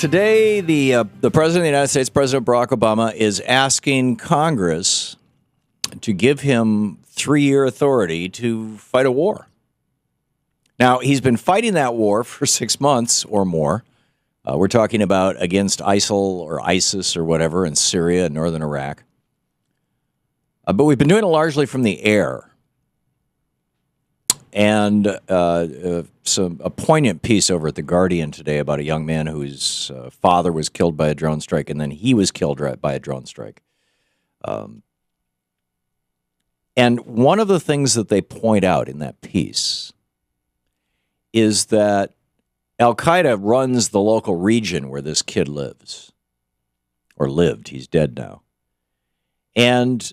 Today, the President of the United States, President Barack Obama, is asking Congress to give him 3-year authority to fight a war. Now, he's been fighting that war for 6 months or more. We're talking about against ISIL or ISIS or whatever in Syria and northern Iraq. But we've been doing it largely from the air. And a poignant piece over at The Guardian today about a young man whose father was killed by a drone strike, and then he was killed by a drone strike. And one of the things that they point out in that piece is that Al-Qaeda runs the local region where this kid lives, or lived. He's dead now. And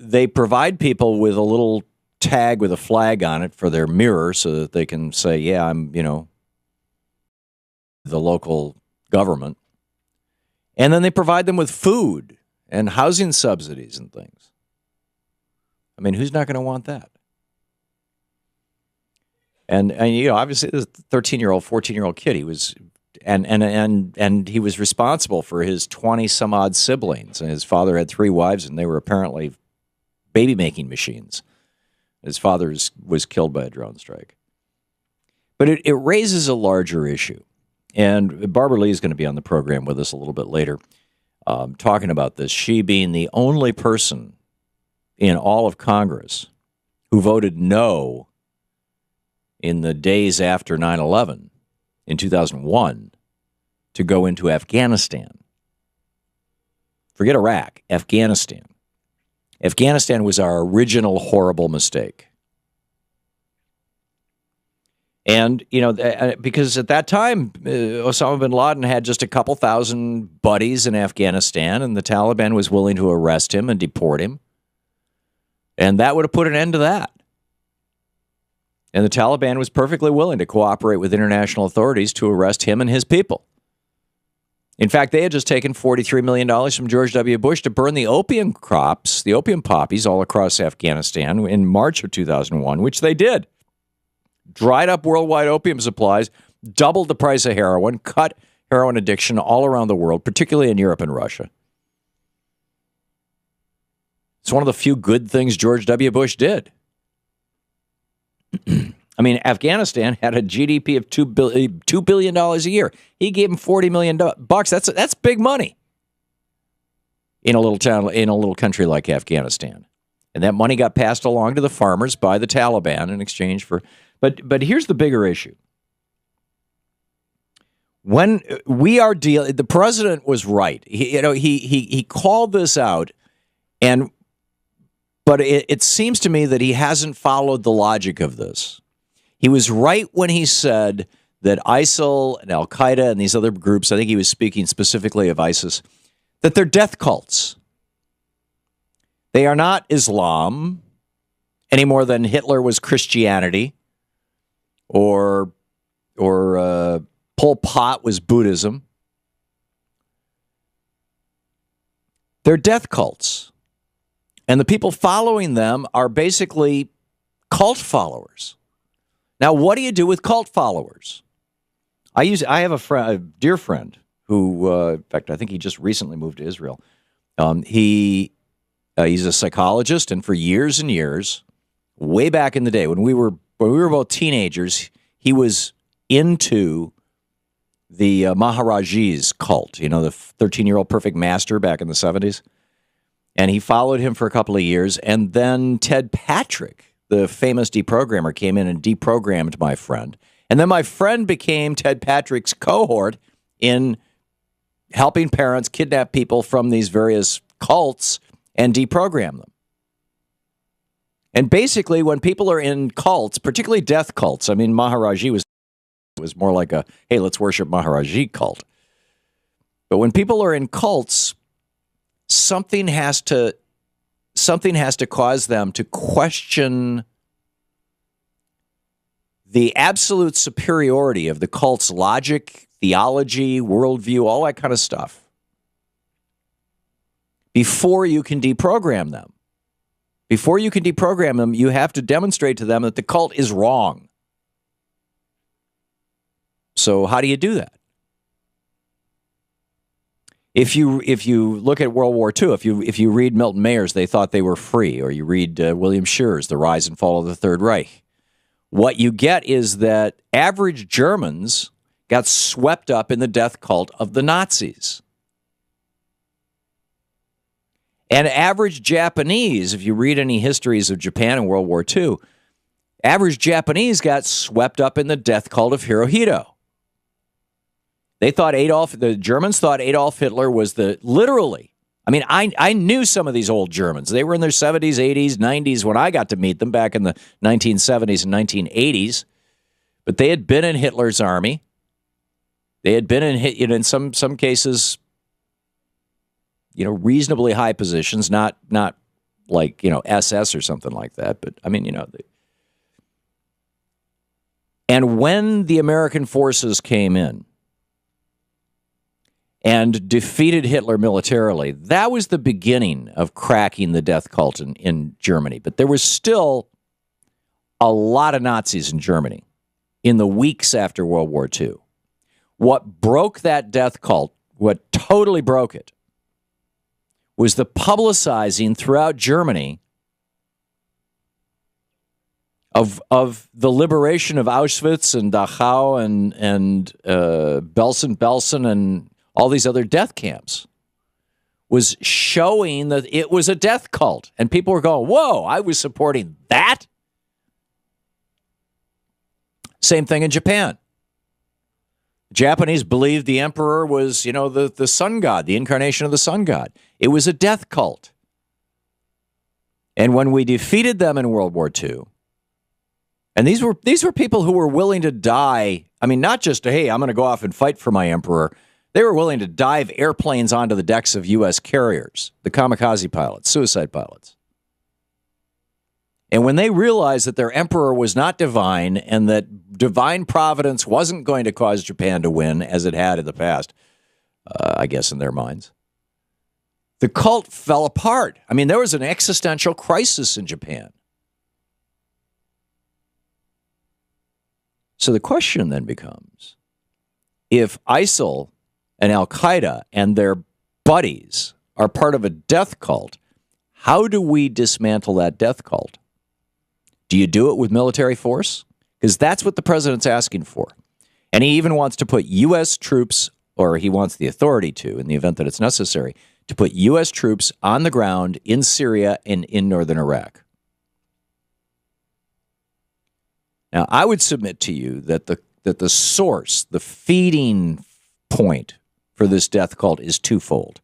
they provide people with a little tag with a flag on it for their mirror so that they can say, yeah, I'm, the local government. And then they provide them with food and housing subsidies and things. I mean, who's not going to want that? And obviously, this 13-year-old, 14-year-old kid, he was, and he was responsible for his 20-some-odd siblings. And his father had 3 wives, and they were apparently baby-making machines. His father was killed by a drone strike. But it raises a larger issue. And Barbara Lee is going to be on the program with us a little bit later talking about this. She being the only person in all of Congress who voted no in the days after 9/11 in 2001 to go into Afghanistan. Forget Iraq, Afghanistan. Afghanistan was our original horrible mistake. And, because at that time, Osama bin Laden had just a couple thousand buddies in Afghanistan, and the Taliban was willing to arrest him and deport him. And that would have put an end to that. And the Taliban was perfectly willing to cooperate with international authorities to arrest him and his people. In fact, they had just taken $43 million from George W. Bush to burn the opium crops, the opium poppies, all across Afghanistan in March of 2001, which they did. Dried up worldwide opium supplies, doubled the price of heroin, cut heroin addiction all around the world, particularly in Europe and Russia. It's one of the few good things George W. Bush did. I mean, Afghanistan had a GDP of $2 billion a year. He gave him $40 million bucks. That's big money in a little town, in a little country like Afghanistan. And that money got passed along to the farmers by the Taliban in exchange for. But here's the bigger issue. When we are dealing, the president was right. He called this out, but it seems to me that he hasn't followed the logic of this. He was right when he said that ISIL and Al-Qaeda and these other groups, I think he was speaking specifically of ISIS, that they're death cults. They are not Islam any more than Hitler was Christianity or Pol Pot was Buddhism. They're death cults. And the people following them are basically cult followers. Now, what do you do with cult followers? I have a dear friend who, in fact, I think he just recently moved to Israel. He's a psychologist, and for years and years, way back in the day when we were both teenagers, he was into the Maharaji's cult. The 13-year-old perfect master back in the 70s. And he followed him for a couple of years, and then Ted Patrick, the famous deprogrammer, came in and deprogrammed my friend. And then my friend became Ted Patrick's cohort in helping parents kidnap people from these various cults and deprogram them. And basically, when people are in cults, particularly death cults, I mean, Maharaji was more like a, hey, let's worship Maharaji cult. But when people are in cults, something has to cause them to question the absolute superiority of the cult's logic, theology, worldview, all that kind of stuff, before you can deprogram them. Before you can deprogram them, you have to demonstrate to them that the cult is wrong. So how do you do that? If you look at World War II, if you read Milton Mayer's They Thought They Were Free, or you read William Scheer's The Rise and Fall of the Third Reich, what you get is that average Germans got swept up in the death cult of the Nazis. And average Japanese, if you read any histories of Japan in World War II, average Japanese got swept up in the death cult of Hirohito. The Germans thought Adolf Hitler was literally, I mean, I knew some of these old Germans. They were in their 70s, 80s, 90s when I got to meet them back in the 1970s and 1980s. But they had been in Hitler's army. They had been in some cases, reasonably high positions, not like, SS or something like that. But I mean, and when the American forces came in and defeated Hitler militarily, that was the beginning of cracking the death cult in Germany. But there was still a lot of Nazis in Germany in the weeks after World War II. What broke that death cult, what totally broke it, was the publicizing throughout Germany of the liberation of Auschwitz and Dachau and Belsen and all these other death camps, was showing that it was a death cult. And people were going, whoa, I was supporting that? Same thing in Japan. Japanese believed the emperor was, the sun god, the incarnation of the sun god. It was a death cult. And when we defeated them in World War II, and these were people who were willing to die. I mean, not just, hey, I'm going to go off and fight for my emperor. They were willing to dive airplanes onto the decks of U.S. carriers, the kamikaze pilots, suicide pilots. And when they realized that their emperor was not divine and that divine providence wasn't going to cause Japan to win, as it had in the past, I guess in their minds, the cult fell apart. I mean, there was an existential crisis in Japan. So the question then becomes, if ISIL and Al-Qaeda and their buddies are part of a death cult, how do we dismantle that death cult? Do you do it with military force? Because that's what the president's asking for. And he even wants to put U.S. troops, or he wants the authority to, in the event that it's necessary, to put U.S. troops on the ground in Syria and in northern Iraq. Now, I would submit to you that the source, the feeding point for this death cult is twofold.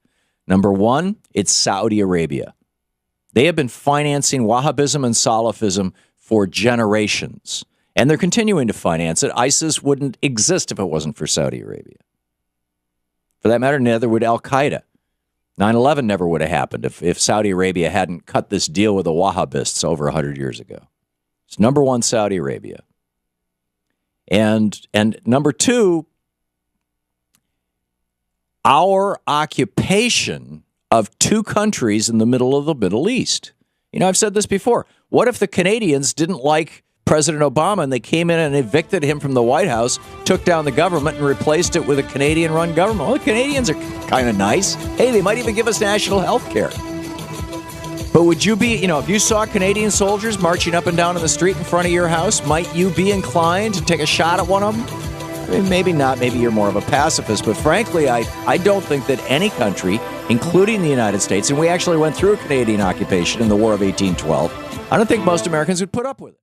Number one, it's Saudi Arabia. They have been financing Wahhabism and Salafism for generations, and they're continuing to finance it. ISIS wouldn't exist if it wasn't for Saudi Arabia. For that matter, neither would Al-Qaeda. 9/11 never would have happened if Saudi Arabia hadn't cut this deal with the Wahhabists over 100 years ago. It's number one, Saudi Arabia. And number two, our occupation of two countries in the middle of the Middle East. I've said this before. What if the Canadians didn't like President Obama and they came in and evicted him from the White House, took down the government and replaced it with a Canadian-run government? Well, the Canadians are kind of nice. Hey, they might even give us national health care. But would you be, if you saw Canadian soldiers marching up and down in the street in front of your house, might you be inclined to take a shot at one of them? I mean, maybe not. Maybe you're more of a pacifist. But frankly, I don't think that any country, including the United States, and we actually went through a Canadian occupation in the War of 1812, I don't think most Americans would put up with it.